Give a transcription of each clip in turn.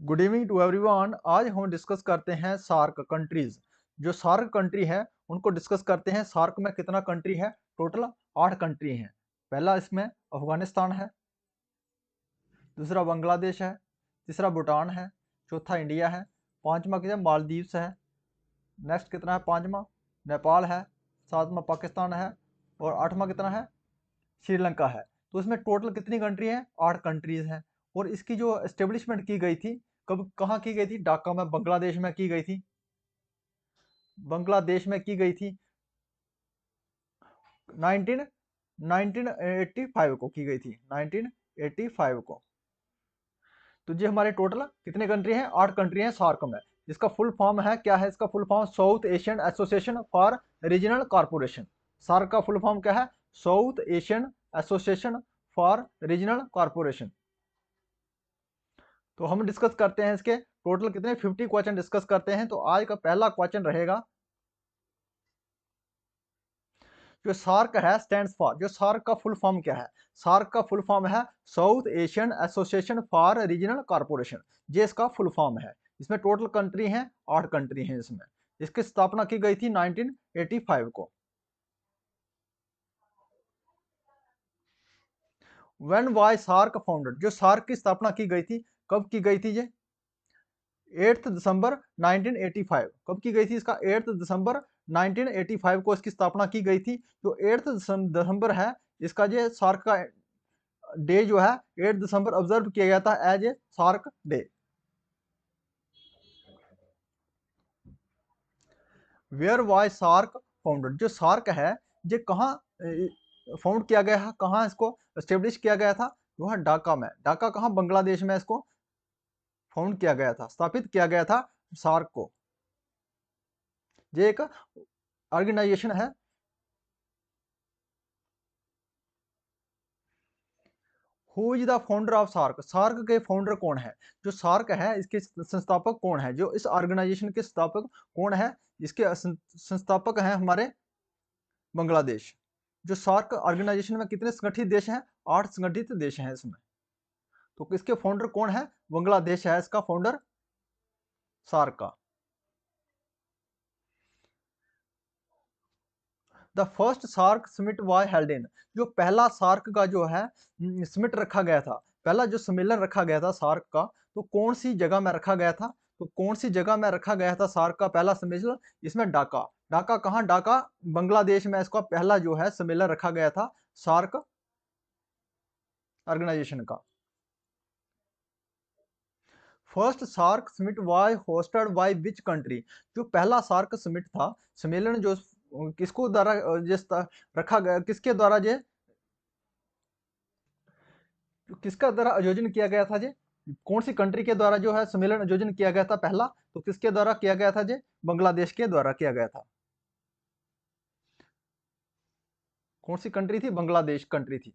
Good evening to everyone. आज हम discuss करते हैं सार्क कंट्रीज। जो सार्क कंट्री है उनको डिस्कस करते हैं। सार्क में कितना कंट्री है? टोटल 8 कंट्री हैं। पहला इसमें अफगानिस्तान है, दूसरा बांग्लादेश है, तीसरा भूटान है, चौथा इंडिया है, पांचवा कितना मालदीव्स है, नेक्स्ट कितना है पांचवा नेपाल है, सातवां पाकिस्तान है और आठवां कितना है श्रीलंका है। तो इसमें टोटल कितनी कंट्री है? 8 कंट्रीज हैं। और इसकी जो एस्टेब्लिशमेंट की गई थी, कब कहाँ की गई थी? ढाका में, बांग्लादेश में की गई थी। बांग्लादेश में की गई थी 19 1985 को की गई थी, 1985 को। तो ये हमारे टोटल कितने कंट्री हैं? 8 कंट्री हैं सार्क में। इसका फुल फॉर्म है, क्या है इसका full form? South Asian Association for Regional Corporation. SAARC का फुल फॉर्म क्या है? South Asian Association for Regional Corporation. तो हम डिस्कस करते हैं इसके टोटल कितने 50 क्वेश्चन डिस्कस करते हैं। तो आज का पहला क्वेश्चन रहेगा, जो सार्क है स्टैंड्स फॉर, जो सार्क का फुल फॉर्म क्या है? सार्क का फुल फॉर्म है South Asian Association for Regional corporation. ये इसका फुल फॉर्म है। इसमें टोटल कंट्री हैं 8 कंट्री हैं इसमें। इसकी स्थापना की गई थी 1985 को। When was SAARC founded? जो सार्क की स्थापना की गई थी, कब की गई थी? ये 8 दिसंबर 1985। कब की गई थी? इसका 8 दिसंबर 1985 को इसकी स्थापना की गई थी। जो 8 दिसंबर है, इसका ये सार्क का डे जो है 8 दिसंबर ऑब्जर्व किया गया था as a SAARC Day. Where was SAARC founded? जो सार्क है ये कहाँ फाउंड किया गया है, कहाँ इसको एस्टेब्लिश किया गया था? जो है ढाका में। ढाका कहाँ? बांग्लादेश में इसको फाउंड किया गया था, स्थापित किया गया था सार्क को। ये एक ऑर्गेनाइजेशन है। Who is the founder of SAARC? SAARC के फाउंडर कौन है? जो सार्क है इसके संस्थापक कौन है? जो इस ऑर्गेनाइजेशन के संस्थापक कौन है? इसके संस्थापक हैं हमारे बांग्लादेश। जो सार्क ऑर्गेनाइजेशन में कितने संगठित देश हैं? 8 संगठित देश हैं इसमें। तो इसके फाउंडर कौन है? बांग्लादेश है इसका फाउंडर सार्क का। The first SAARC summit was held in? जो पहला सार्क का जो है समिट रखा गया था, पहला जो सम्मेलन रखा गया था सार्क का, तो कौन सी जगह में रखा गया था? तो कौन सी जगह में रखा गया था सार्क का पहला सम्मेलन? इसमें ढाका। ढाका कहाँ? ढाका बांग्लादेश में इसका पहला जो है सम्मेलन रखा गया था सार्क ऑर्गेनाइजेशन का। First SAARC summit was hosted by which country? जो पहला सार्क समिट था, सम्मेलन जो किसको द्वारा जिस रखा गया, किसके द्वारा ये, किसका द्वारा आयोजन किया गया था? ये कौन सी कंट्री के द्वारा जो है सम्मेलन आयोजन किया गया था पहला? तो किसके द्वारा किया गया था? ये बांग्लादेश के द्वारा किया गया था। कौन सी कंट्री थी? बांग्लादेश कंट्री थी।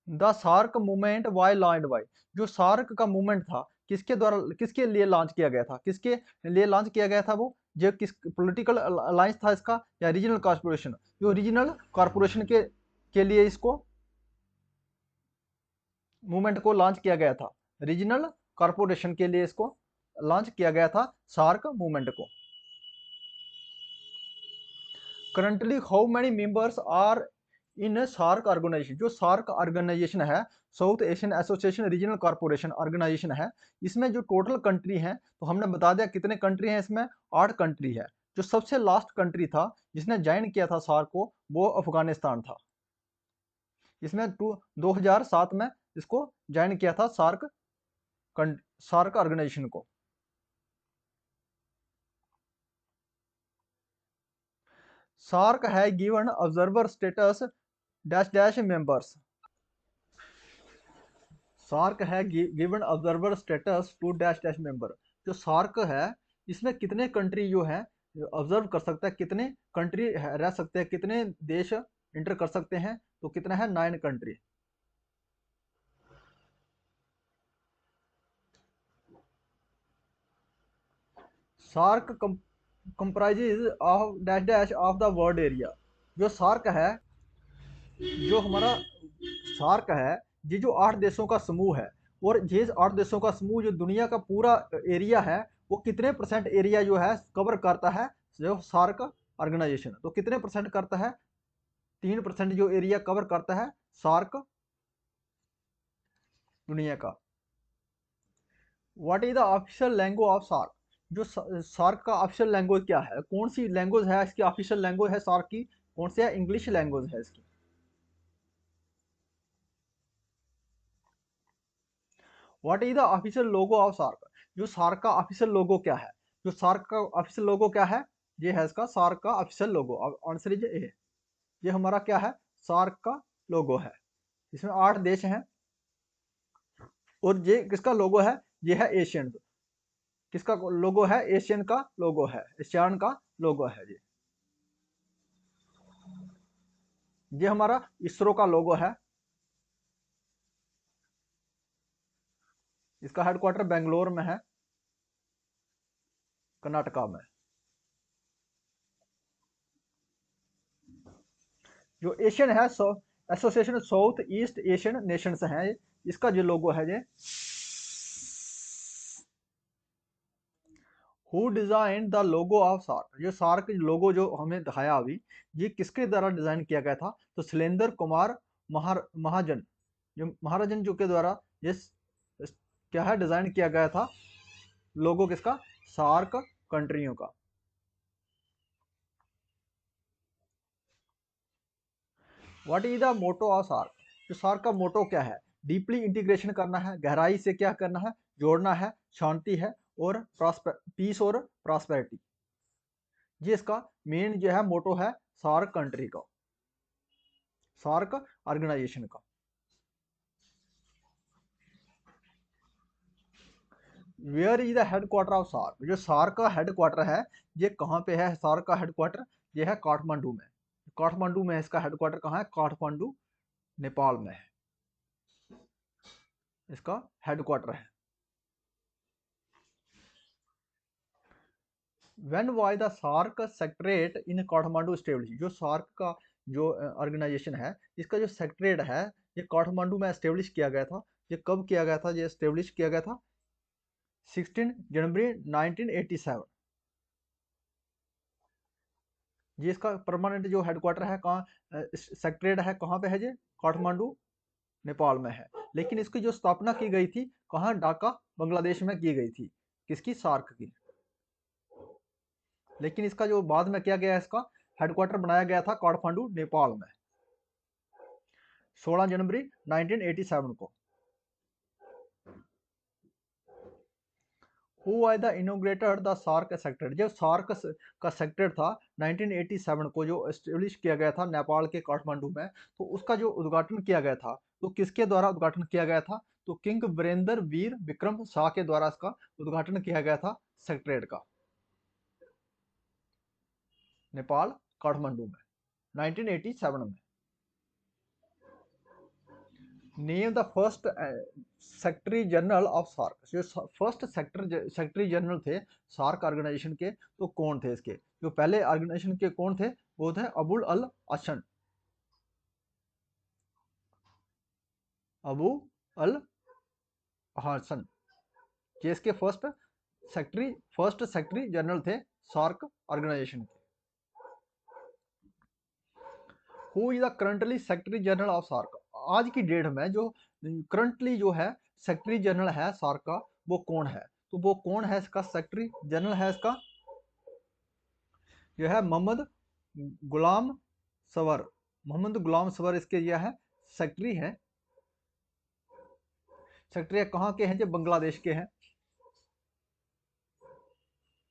The SAARC movement why launch by? जो सार्क का मूवमेंट था किसके द्वारा, किसके लिए लॉन्च किया गया था? किसके लिए लॉन्च किया गया था वो? जो किस पॉलिटिकल अलायंस था इसका, या रीजनल कॉर्पोरेशन? जो रीजनल कॉर्पोरेशन के लिए इसको मूवमेंट को लॉन्च किया गया था। रीजनल कॉर्पोरेशन के लिए इसको लॉन्च किया गया था सार्क मूवमेंट को। Currently how many members are in SAARC organization? जो सार्क ऑर्गेनाइजेशन है, South Asian Association Regional Corporation organization है, इसमें जो टोटल कंट्री हैं, तो हमने बता दिया कितने कंट्री हैं इसमें? 8 कंट्री है। जो सबसे लास्ट कंट्री था जिसने ज्वाइन किया था सार्क को, वो अफगानिस्तान था। इसमें 2007 में इसको ज्वाइन किया था सार्क सार्क ऑर्गेनाइजेशन को। सार्क है given observer status dash dash members. SAARC है given observer status to dash dash member. जो सार्क है इसमें कितने कंट्री जो है ऑब्जर्व कर सकता है, कितने कंट्री रह सकते हैं, कितने देश इंटर कर सकते हैं? तो कितना है? 9 country. SAARC comprises of dash dash of the world area. जो सार्क है, जो हमारा सार्क है, ये जो 8 देशों का समूह है, और ये 8 देशों का समूह जो दुनिया का पूरा एरिया है वो कितने परसेंट एरिया जो है कवर करता है, जो सार्क ऑर्गेनाइजेशन, तो कितने परसेंट करता है? 3% जो एरिया कवर करता है सार्क दुनिया का। What is the official language of SAARC? जो सार्क का ऑफिशियल लैंग्वेज क्या है, कौन सी लैंग्वेज है इसकी? ऑफिशियल लैंग्वेज है सार्क की कौन सी है? इंग्लिश लैंग्वेज है इसकी। What is the official logo of SAARC? जो सार्क का ऑफिशियल लोगो क्या है? जो सार्क का ऑफिशियल लोगो क्या है? ये है इसका सार्क का official logo. Answer is a. ये हमारा क्या है? सार्क का लोगो है। इसमें 8 देश हैं और ये किसका लोगो है? ये है एशियन। किसका लोगो है? एशियन का लोगो है, एशियान का लोगो है ये हमारा इसरो का लोगो है। इसका हेडक्वार्टर बेंगलोर में है, कर्नाटका में। जो एशियन है association South East Asian nations है, इसका जो लोगो है ये। Who design the logo of SAARC? जो सार्क लोगो जो हमें दिखाया अभी, ये किसके द्वारा डिजाइन किया गया था? तो शैलेंद्र कुमार महाजन, जो महाराजन जो के द्वारा ये क्या है डिजाइन किया गया था लोगो किसका? सार्क कंट्रियों का। What is the motto of SAARC? जो सार्क का मोटो क्या है? डीपली इंटीग्रेशन करना है, गहराई से क्या करना है? जोड़ना है, शांति है और पीस और प्रॉस्पेरिटी। ये इसका मेन जो है मोटो है सार्क कंट्री का, सार्क ऑर्गेनाइजेशन का। Where is the headquarter of SAARC? जो सार्क का हेडक्वार्टर है ये कहाँ पे है? सार्क का हेडक्वार्टर ये है काठमांडू में। काठमांडू में इसका हेडक्वार्टर कहाँ है? काठमांडू नेपाल में है इसका हेडक्वार्टर है। When was the SAARC secretariat in Kathmandu establish? जो सार्क का जो ऑर्गेनाइजेशन है इसका जो सेक्रेटरेट है ये काठमांडू में एस्टेब्लिश किया गया था। ये कब किया गया था? ये एस्टेब्लिश किया गया था 16 जनवरी 1987। ये इसका परमानेंट जो हेडक्वार्टर है कहाँ, सेक्रेटरेट है कहाँ पे है? ये काठमांडू नेपाल में है। लेकिन इसकी जो स्थापना की गई थी कहाँ? ढाका बांग्लादेश में की गई थी। किसकी? सार्क की। लेकिन इसका जो बाद में किया गया इसका हेडक्वार्टर बनाया गया था काठमांडू नेपाल में 16 जनवरी 1987 को। Who was the inaugurated the SAARC secretary? जो सार्क का सेक्रेटरी था 1987 को जो एस्टेब्लिश किया गया था नेपाल के काठमांडू में, तो उसका जो उद्घाटन किया गया था तो किसके द्वारा उद्घाटन किया गया था? तो किंग वीरेंद्र वीर विक्रम शाह के द्वारा इसका उद्घाटन किया गया था सेक्रेटरी का, नेपाल काठमांडू में 1987 में। Name the first secretary general of SAARC? जो फर्स्ट सेक्रेटरी जनरल थे सार्क ऑर्गेनाइजेशन के तो कौन थे? इसके जो पहले ऑर्गेनाइजेशन के कौन थे? वो थे अबुल अल हसन, अबू अल हसन। ये इसके फर्स्ट सेक्रेटरी जनरल थे सार्क ऑर्गेनाइजेशन के। Who is the currently secretary general of SAARC? आज की डेट में जो करंटली जो है सेक्रेटरी जनरल है सार्क का वो कौन है? तो वो कौन है इसका सेक्रेटरी जनरल है? इसका जो है मोहम्मद गुलाम सवर। मोहम्मद गुलाम सवर इसके यह है सेक्रेटरी है। सेक्रेटरी कहाँ के हैं? जो बांग्लादेश के हैं,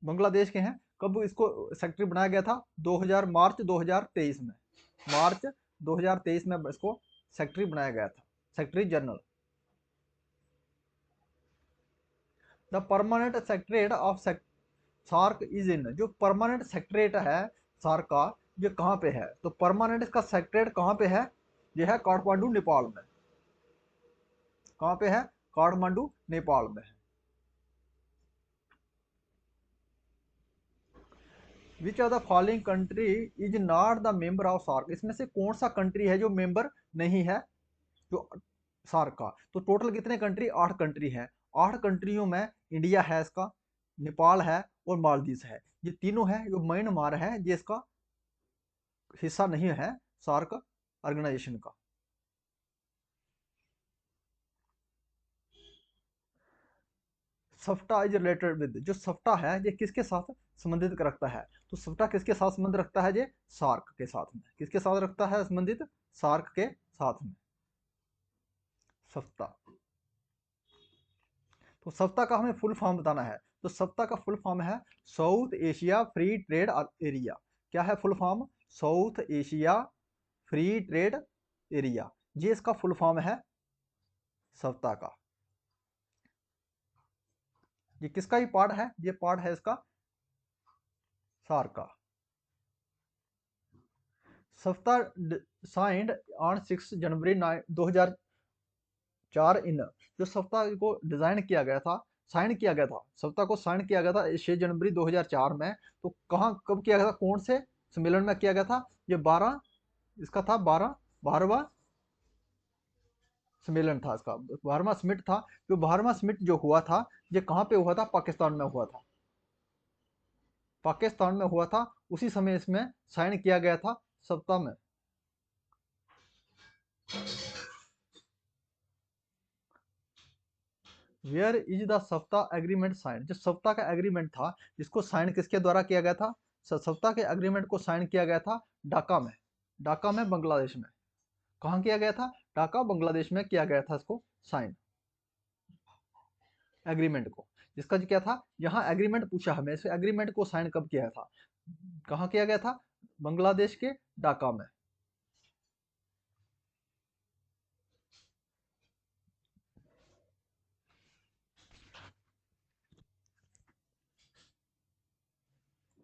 बांग्लादेश के हैं। कब इसको सेक्रेटरी बनाया गया था? 2000 मार्च 2023 में, मार्च 2023 में इसको सेक्रेटरी बनाया गया था, secretary general. The permanent secretariat of SAARC is in? जो परमानेंट सेक्रेटरेट है सार्क का ये कहाँ पे है? तो परमानेंट इसका सेक्रेटरेट कहाँ पे है? ये है काठमांडू नेपाल में। कहाँ पे है? काठमांडू नेपाल में है। Which of the following country is not the member of SAARC? इसमें से कौन सा कंट्री है जो मेंबर नहीं है? जो सार्क का। तो टोटल कितने कंट्री, 8 कंट्री हैं। 8 कंट्रियों में इंडिया है इसका, नेपाल है और मालदीव है। ये तीनों है, जो म्यांमार है ये इसका हिस्सा नहीं है सार्क ऑर्गेनाइजेशन का। सफ्टा इज रिलेटेड विद, जो सफ्टा है ये किसके साथ संबंधित रखता है? तो सफ्टा किसके साथ संबंध रखता है? ये सार्क के साथ में। किसके साथ रखता है संबंधित? सार्क के साथ में सफ्ता। तो सफ्ता का हमें फुल फॉर्म बताना है। तो सफ्ता का फुल फॉर्म है south Asia free trade area. क्या है full form? South Asia free trade area, ये इसका फुल फॉर्म है सफ्ता का। ये किसका ही पार्ट है? ये पार्ट है इसका सार्क का। सफ्ता साइंड ऑन 6 जनवरी 2004 इन, जो सफ्ता को डिजाइन किया गया था, साइन किया गया था, सफ्ता को साइन किया गया था 6 जनवरी 2004 में। तो कहाँ कब किया गया था, कौन से सम्मेलन में किया गया था? ये 12, इसका था 12वां सम्मेलन था इसका, 12वां समिट था। जो 12वां समिट जो हुआ था, ये कहाँ पे हुआ था? पाकिस्तान में हुआ था। पाकिस्तान में हुआ था, उसी समय इसमें साइन किया गया था सप्ताह में। वेयर इज द सप्ताह एग्रीमेंट साइन, जो सप्ताह का एग्रीमेंट था, जिसको साइन किसके द्वारा किया गया था? सप्ताह के एग्रीमेंट को साइन किया गया था ढाका में। ढाका में बांग्लादेश में। कहाँ किया गया था? ढाका बांग्लादेश में किया गया था इसको साइन, एग्रीमेंट को। जिसका जो क्या था, यहाँ एग्रीमेंट पूछा हमें, इस एग्रीमेंट को साइन कब किया था, कहाँ किया गया था? बांग्लादेश के ढाका में।